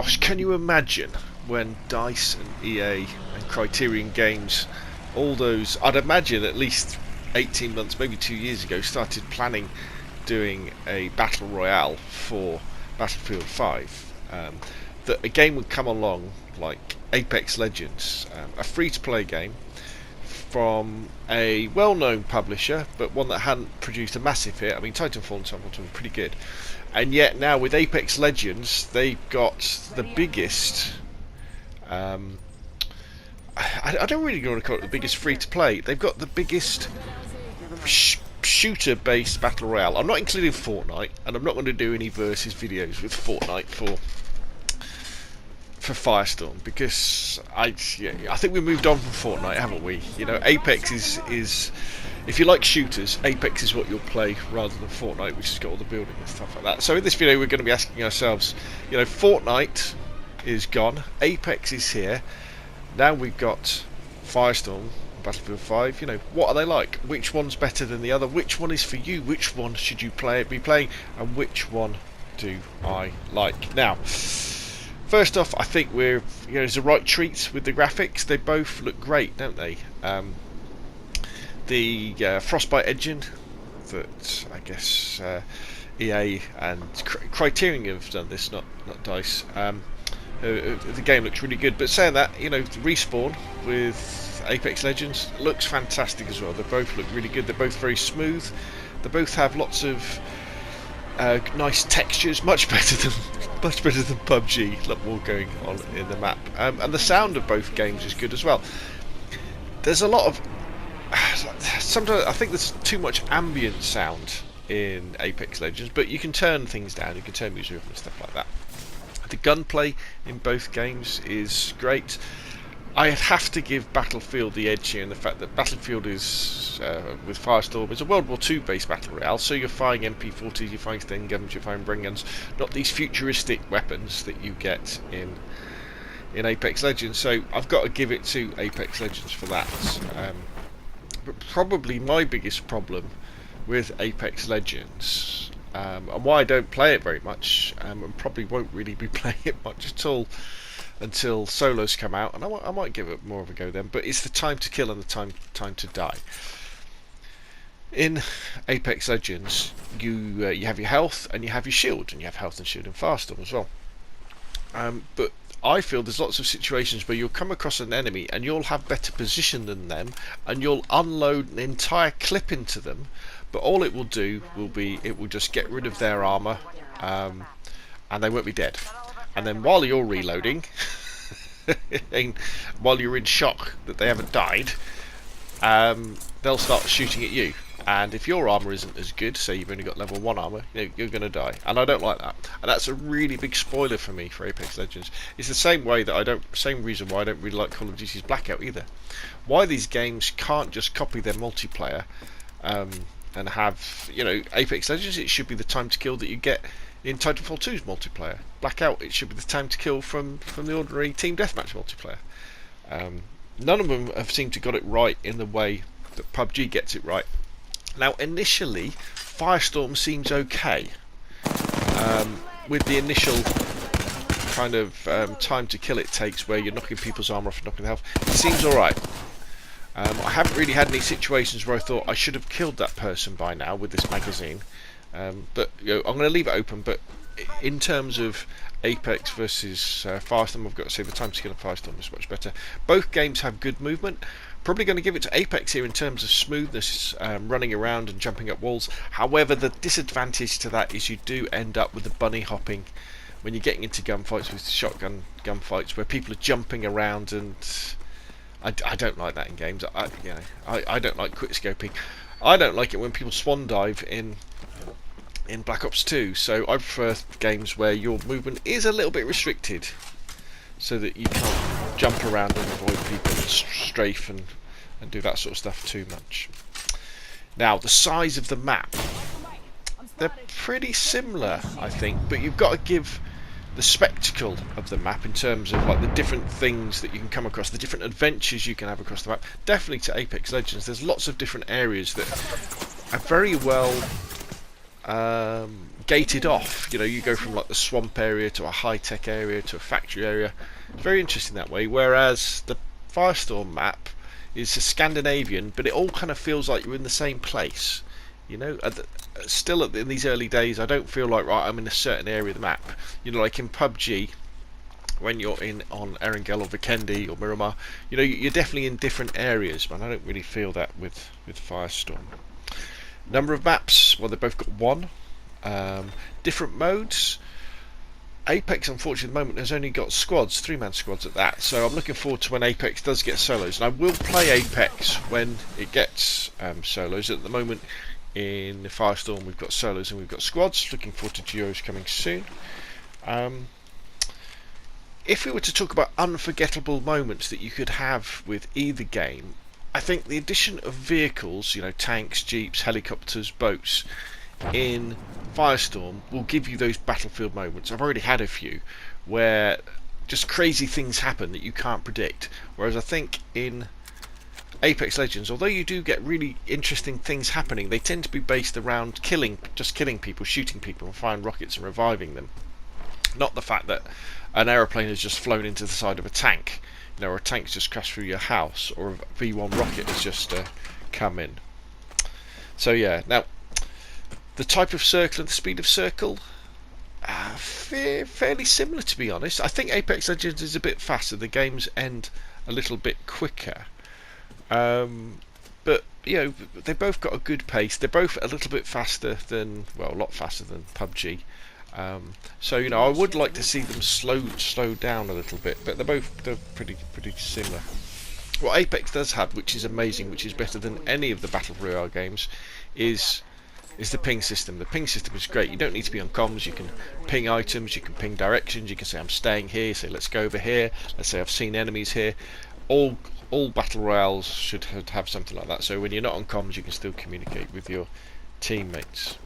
gosh, can you imagine when DICE and EA and Criterion Games, all those, I'd imagine at least 18 months, maybe 2 years ago, started planning doing a battle royale for Battlefield 5, that a game would come along like Apex Legends, a free-to-play game from a well-known publisher, but one that hadn't produced a massive hit. I mean, Titanfall and stuff were pretty good, and yet now with Apex Legends, they've got the biggest. I don't really want to call it the biggest free-to-play. They've got the biggest shooter-based battle royale. I'm not including Fortnite, and I'm not going to do any versus videos with Fortnite for Firestorm, because I think we moved on from Fortnite, haven't we? You know, Apex is if you like shooters, Apex is what you'll play rather than Fortnite, which has got all the building and stuff like that. So in this video, we're going to be asking ourselves, you know, Fortnite is gone, Apex is here. Now we've got Firestorm, Battlefield 5. You know, what are they like? Which one's better than the other? Which one is for you? Which one should you be playing? And which one do I like? Now, first off, I think it's a right treat with the graphics. They both look great, don't they? The Frostbite engine that I guess EA and Criterion have done this, not DICE. The game looks really good. But saying that, you know, Respawn with Apex Legends looks fantastic as well. They both look really good. They're both very smooth. They both have lots of nice textures, much better than PUBG. A lot more going on in the map, and the sound of both games is good as well. There's a lot of sometimes I think there's too much ambient sound in Apex Legends, but you can turn things down. You can turn music up and stuff like that. The gunplay in both games is great. I have to give Battlefield the edge here in the fact that Battlefield is, with Firestorm, is a World War II based battle royale, so you're firing MP40s, you're firing Sten guns, you're firing Bren guns, not these futuristic weapons that you get in Apex Legends. So I've got to give it to Apex Legends for that. But probably my biggest problem with Apex Legends, and why I don't play it very much, and probably won't really be playing it much at all until solos come out, and I might give it more of a go then, but it's the time to kill and the time to die. In Apex Legends, you have your health and you have your shield, and you have health and shield in Firestorm as well. But I feel there's lots of situations where you'll come across an enemy and you'll have better position than them, and you'll unload an entire clip into them, but all it will do will be it will just get rid of their armour, and they won't be dead. And then while you're reloading, and while you're in shock that they haven't died, they'll start shooting at you. And if your armour isn't as good, say you've only got level 1 armour, you're going to die. And I don't like that. And that's a really big spoiler for me for Apex Legends. It's the same way that same reason why I don't really like Call of Duty's Blackout either. Why these games can't just copy their multiplayer, and have, you know, Apex Legends, it should be the time to kill that you get in Titanfall 2's multiplayer. Blackout, it should be the time to kill from the ordinary team deathmatch multiplayer. None of them have seemed to got it right in the way that PUBG gets it right. Now, initially, Firestorm seems okay. With the initial kind of time to kill it takes, where you're knocking people's armor off and knocking health, it seems alright. I haven't really had any situations where I thought I should have killed that person by now with this magazine. But you know, I'm going to leave it open. But in terms of Apex versus Firestorm, I've got to say the time to kill on Firestorm is much better. Both games have good movement. Probably going to give it to Apex here in terms of smoothness, running around and jumping up walls. However, the disadvantage to that is you do end up with the bunny hopping when you're getting into gunfights with shotgun gunfights, where people are jumping around, and I don't like that in games. I don't like quick scoping. I don't like it when people swan dive in Black Ops 2. So I prefer games where your movement is a little bit restricted, so that you can't jump around and avoid people and strafe and do that sort of stuff too much. Now, the size of the map, they're pretty similar, I think, but you've got to give the spectacle of the map in terms of like the different things that you can come across, the different adventures you can have across the map. Definitely to Apex Legends, there's lots of different areas that are very well gated off. You know, you go from like the swamp area to a high-tech area to a factory area. It's very interesting that way. Whereas the Firestorm map is a Scandinavian, but it all kind of feels like you're in the same place. You know, in these early days, I don't feel like, right, I'm in a certain area of the map. You know, like in PUBG, when you're on Erangel or Vikendi or Miramar, you know, you're definitely in different areas, but I don't really feel that with Firestorm. Number of maps, well, they've both got one. Different modes. Apex, unfortunately, at the moment has only got squads, 3-man squads at that. So I'm looking forward to when Apex does get solos, and I will play Apex when it gets solos. At the moment, in Firestorm, we've got solos and we've got squads. Looking forward to duos coming soon. If we were to talk about unforgettable moments that you could have with either game, I think the addition of vehicles, you know, tanks, jeeps, helicopters, boats, in Firestorm will give you those battlefield moments. I've already had a few where just crazy things happen that you can't predict, whereas I think in Apex Legends, although you do get really interesting things happening, they tend to be based around just killing people, shooting people and firing rockets and reviving them, not the fact that an aeroplane has just flown into the side of a tank, you know, or a tank's just crashed through your house, or a V1 rocket has just come in. So yeah, now the type of circle and the speed of circle, fairly similar, to be honest. I think Apex Legends is a bit faster. The games end a little bit quicker. But, you know, they both got a good pace. They're both a little bit faster than, well, a lot faster than PUBG. So, you know, I would like to see them slow down a little bit, but they're pretty similar. What Apex does have, which is amazing, which is better than any of the Battle Royale games, is the ping system. The ping system is great. You don't need to be on comms. You can ping items, you can ping directions, you can say I'm staying here, say let's go over here, let's say I've seen enemies here. All Battle Royales should have something like that, so when you're not on comms you can still communicate with your teammates.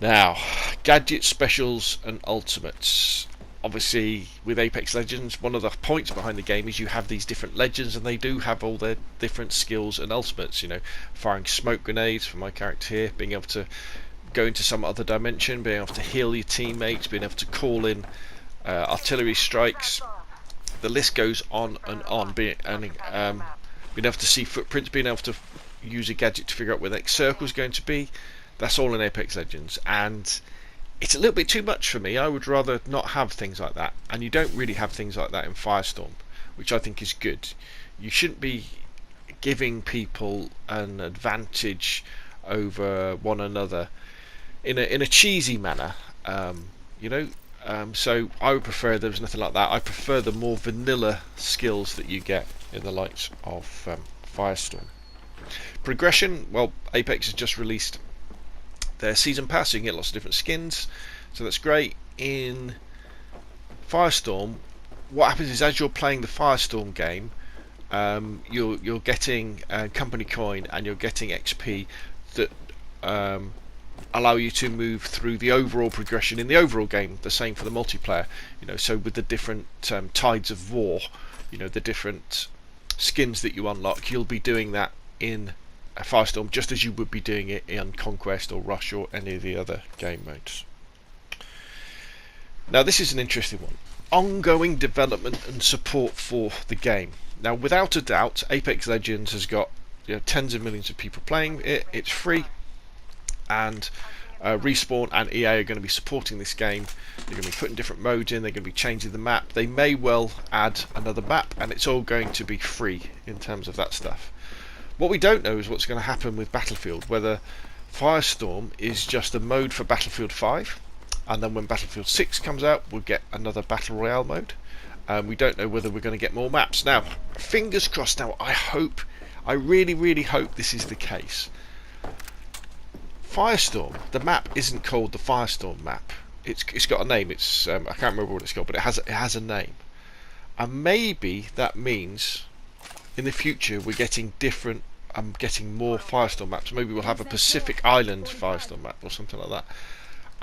Now, gadget, specials and ultimates. Obviously, with Apex Legends, one of the points behind the game is you have these different legends, and they do have all their different skills and ultimates. You know, firing smoke grenades for my character here, being able to go into some other dimension, being able to heal your teammates, being able to call in artillery strikes. The list goes on and on. Being able to see footprints, being able to use a gadget to figure out where the next circle is going to be. That's all in Apex Legends, and it's a little bit too much for me. I would rather not have things like that, and you don't really have things like that in Firestorm, which I think is good. You shouldn't be giving people an advantage over one another in a cheesy manner, you know. So I would prefer there was nothing like that. I prefer the more vanilla skills that you get in the likes of Firestorm. Progression, well, Apex has just released their season pass, so you can get lots of different skins, so that's great. In Firestorm, what happens is as you're playing the Firestorm game, you're getting company coin and you're getting XP that allow you to move through the overall progression in the overall game. The same for the multiplayer, you know. So with the different tides of war, you know, the different skins that you unlock, you'll be doing that in Firestorm just as you would be doing it in Conquest or Rush or any of the other game modes. Now this is an interesting one. Ongoing development and support for the game. Now without a doubt, Apex Legends has got, you know, tens of millions of people playing it. It's free, and Respawn and EA are going to be supporting this game. They're going to be putting different modes in, they're going to be changing the map, they may well add another map, and it's all going to be free in terms of that stuff. What we don't know is what's going to happen with Battlefield, whether Firestorm is just a mode for Battlefield 5, and then when Battlefield 6 comes out we'll get another Battle Royale mode. We don't know whether we're going to get more maps. Now, fingers crossed. Now, I really hope this is the case. Firestorm, the map isn't called the Firestorm map. It's got a name. It's I can't remember what it's called, but it has a name. And maybe that means in the future we're getting different. I'm getting more Firestorm maps. Maybe we'll have a Pacific Island Firestorm map or something like that.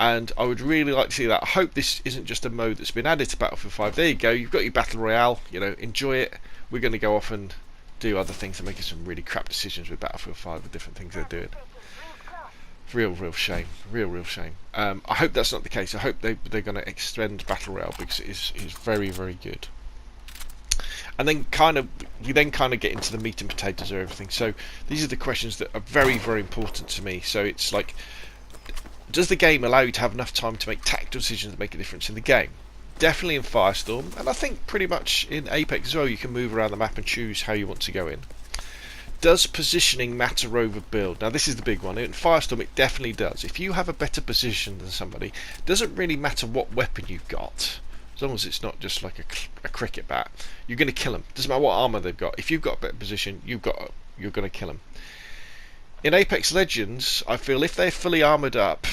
And I would really like to see that. I hope this isn't just a mode that's been added to Battlefield 5. There you go. You've got your Battle Royale. You know, enjoy it. We're going to go off and do other things and making some really crap decisions with Battlefield 5 with different things they're doing. Real shame. Real shame. I hope that's not the case. I hope they're going to extend Battle Royale because it is very good. And then you kind of get into the meat and potatoes of everything. So these are the questions that are very important to me. So it's like, does the game allow you to have enough time to make tactical decisions that make a difference in the game? Definitely in Firestorm, and I think pretty much in Apex as well. You can move around the map and choose how you want to go in. Does positioning matter over build? Now this is the big one. In Firestorm it definitely does. If you have a better position than somebody, it doesn't really matter what weapon you've got. As long as it's not just like a cricket bat, you're going to kill them. Doesn't matter what armor they've got. If you've got a better position, you're going to kill them. In Apex Legends, I feel if they're fully armoured up,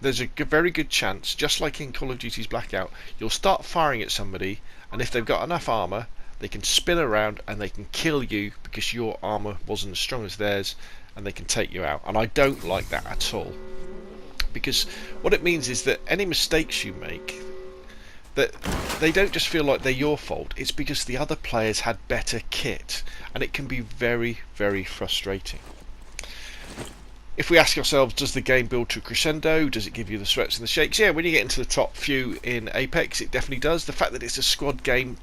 there's a very good chance, just like in Call of Duty's Blackout, you'll start firing at somebody, and if they've got enough armour, they can spin around and they can kill you because your armour wasn't as strong as theirs, and they can take you out. And I don't like that at all, because what it means is that any mistakes you make, that they don't just feel like they're your fault, it's because the other players had better kit, and it can be very frustrating. If we ask ourselves, does the game build to a crescendo? Does it give you the sweats and the shakes? Yeah, when you get into the top few in Apex, it definitely does. The fact that it's a squad game,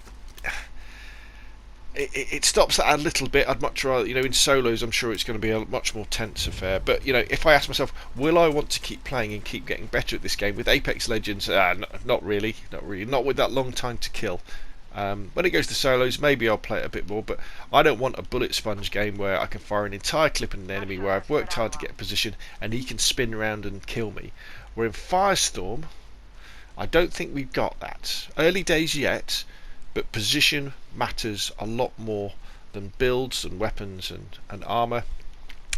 it stops that a little bit. I'd much rather, in solos, I'm sure it's going to be a much more tense affair. But, if I ask myself, will I want to keep playing and keep getting better at this game? With Apex Legends, not really. Not with that long time to kill. When it goes to solos, maybe I'll play it a bit more, but I don't want a bullet sponge game where I can fire an entire clip at an enemy where I've worked hard to get a position and he can spin around and kill me. Where in Firestorm, I don't think we've got that. Early days yet, but position matters a lot more than builds and weapons and armour.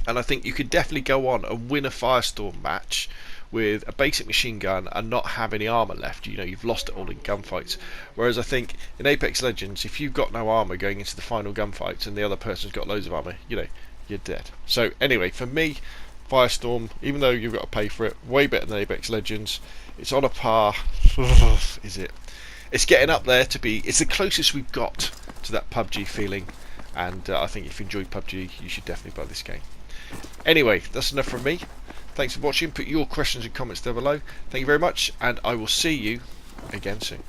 And I think you could definitely go on and win a Firestorm match with a basic machine gun and not have any armour left. You've lost it all in gunfights. Whereas I think in Apex Legends, if you've got no armour going into the final gunfights and the other person's got loads of armour, you're dead. So anyway, for me, Firestorm, even though you've got to pay for it, way better than Apex Legends. It's on a par. Is it? It's getting up there to be. It's the closest we've got to that PUBG feeling. And I think if you enjoyed PUBG, you should definitely buy this game. Anyway, that's enough from me. Thanks for watching. Put your questions and comments down below. Thank you very much, and I will see you again soon.